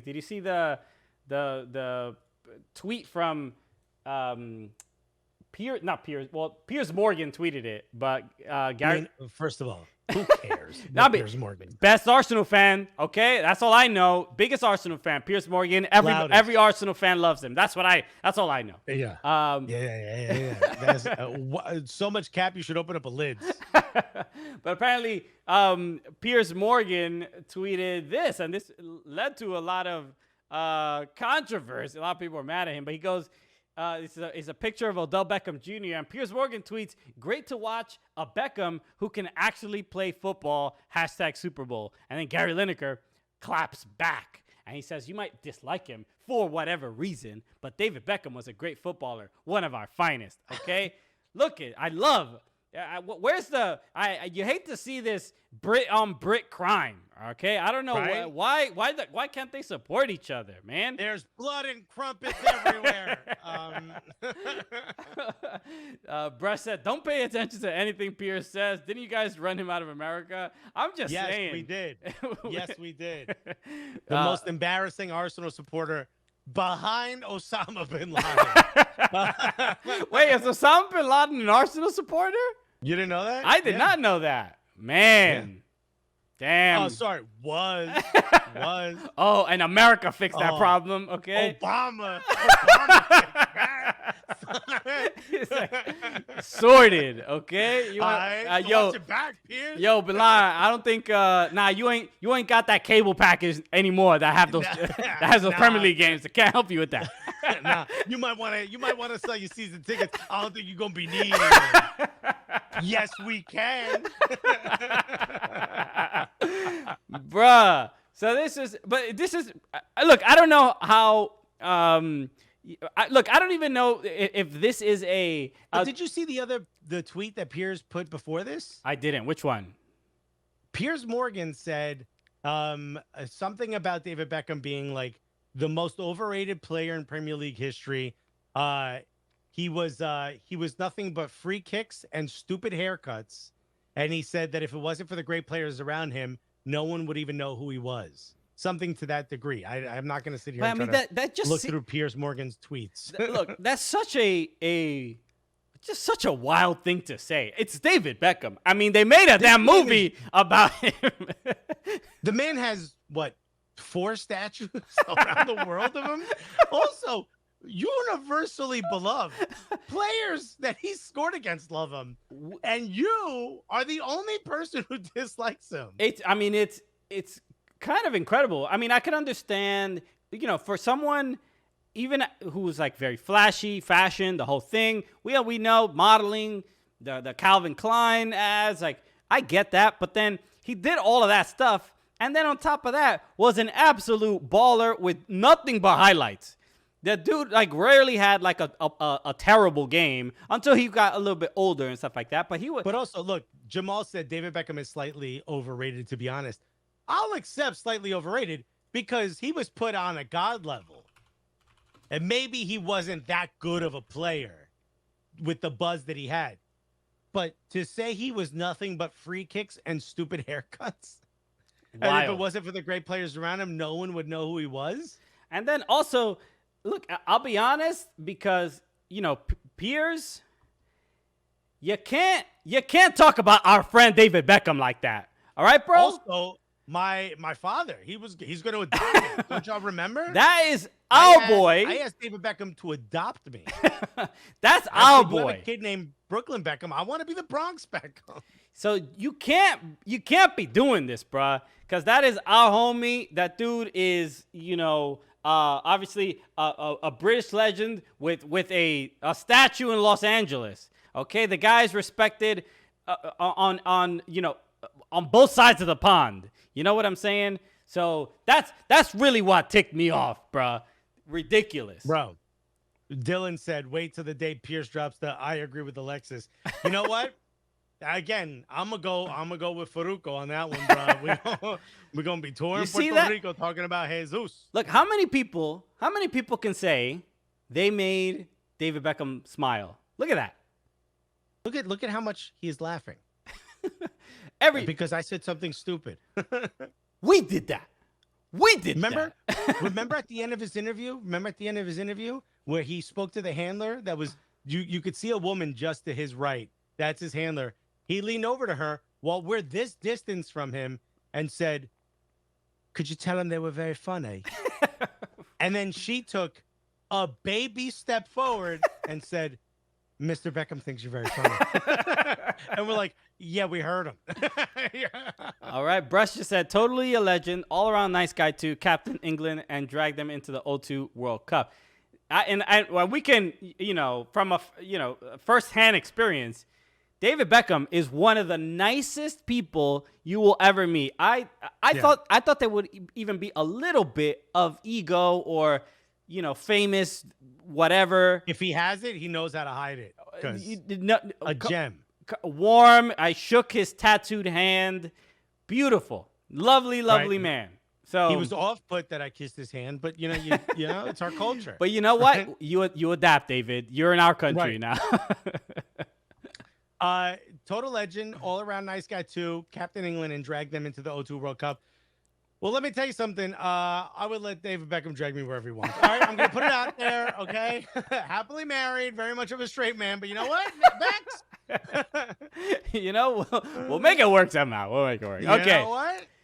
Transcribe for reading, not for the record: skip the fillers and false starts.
Did you see the tweet from Piers Morgan tweeted it, but Gary. First of all, who cares? Piers Morgan, best Arsenal fan. Okay, that's all I know. Biggest Arsenal fan, Piers Morgan. Every Arsenal fan loves him. That's all I know. Yeah. That's, so much cap, you should open up a lid. But apparently, Piers Morgan tweeted this, and this led to a lot of controversy. A lot of people were mad at him, but he goes. It's a picture of Odell Beckham Jr. And Piers Morgan tweets, "Great to watch a Beckham who can actually play football. Super Bowl." And then Gary Lineker claps back. And he says, "You might dislike him for whatever reason, but David Beckham was a great footballer. One of our finest." Okay? Look it. I love. Where's the? You hate to see this Brit on Brit crime. Okay, I don't know why can't they support each other, man? There's blood and crumpets everywhere. Brush said, "Don't pay attention to anything Piers says." Didn't you guys run him out of America? I'm just saying. Yes, we did. Yes, we did. The most embarrassing Arsenal supporter behind Osama bin Laden. Wait, is Osama bin Laden an Arsenal supporter? You didn't know that? I did not know that. Man. Yeah. Damn. Oh, sorry. Was. Oh, and America fixed that problem, okay? Obama. It's like, sorted, okay? Yo, watch it back, Piers. Yo, Bilal, I don't think you ain't got that cable package anymore that have those that has those Premier League games. I can't help you with that. You might want to sell your season tickets. I don't think you're gonna be needing them. Yes, we can. Bruh. So this is look, I don't know how I don't even know if this is a did you see the tweet that Piers put before this? I didn't. Which one? Piers Morgan said something about David Beckham being like the most overrated player in Premier League history. He was nothing but free kicks and stupid haircuts. And he said that if it wasn't for the great players around him, no one would even know who he was. Something to that degree. I'm not going to sit here and try to look through Piers Morgan's tweets. Look, that's such a wild thing to say. It's David Beckham. I mean, they made a damn movie about him. The man has, 4 statues around the world of him? Also, universally beloved. Players that he scored against love him. And you are the only person who dislikes him. It's kind of incredible. I mean, I can understand, for someone even who's like very flashy, fashion, the whole thing. We know modeling, the Calvin Klein ads, like I get that, but then he did all of that stuff, and then on top of that was an absolute baller with nothing but highlights. That dude like rarely had like a terrible game until he got a little bit older and stuff like that. But he was. But also, look, Jamal said David Beckham is slightly overrated. To be honest, I'll accept slightly overrated because he was put on a god level, and maybe he wasn't that good of a player with the buzz that he had. But to say he was nothing but free kicks and stupid haircuts, and if it wasn't for the great players around him, no one would know who he was. And then also. Look, I'll be honest, because Piers, you can't talk about our friend David Beckham like that. All right, bro. Also, my father, he's going to adopt me. Don't y'all remember? That is our boy. I asked David Beckham to adopt me. That's our boy. You have a kid named Brooklyn Beckham. I want to be the Bronx Beckham. So you can't be doing this, bruh, because that is our homie. That dude is, obviously a British legend with a statue in Los Angeles. Okay, the guy's respected on both sides of the pond. You know what I'm saying? So that's really what ticked me off, bruh. Ridiculous, bro. Dylan said, "Wait till the day Piers drops the I agree with Alexis." You know what? Again, I'm gonna go with Faruco on that one, bro. We're gonna be touring Puerto Rico talking about Jesus. Look, how many people can say they made David Beckham smile? Look at that. Look at how much he's laughing. Because I said something stupid. We did that. We did Remember? that. Remember at the end of his interview? Remember at the end of his interview where he spoke to the handler? That was you could see a woman just to his right. That's his handler. He leaned over to her while we're this distance from him and said, "Could you tell him they were very funny?" And then she took a baby step forward and said, "Mr. Beckham thinks you're very funny." And we're like, "Yeah, we heard him." Yeah. All right. Brush just said, totally a legend, all around nice guy too, captain England and dragged them into the '02 World Cup. Well, we can, from a, firsthand experience, David Beckham is one of the nicest people you will ever meet. I thought there would even be a little bit of ego or, famous whatever. If he has it, he knows how to hide it. A gem. Warm. I shook his tattooed hand. Beautiful. Lovely Right. man. So He was off-put that I kissed his hand, but it's our culture. But you know what? You adapt, David. You're in our country Right. now. Total legend, all around nice guy too, captain England and dragged them into the '02 World Cup. Well, let me tell you something. I would let David Beckham drag me wherever he wants. All right, I'm gonna put it out there, okay? Happily married, very much of a straight man, but you know what, Bex? We'll make it work somehow. We'll make it work. You Okay. know what?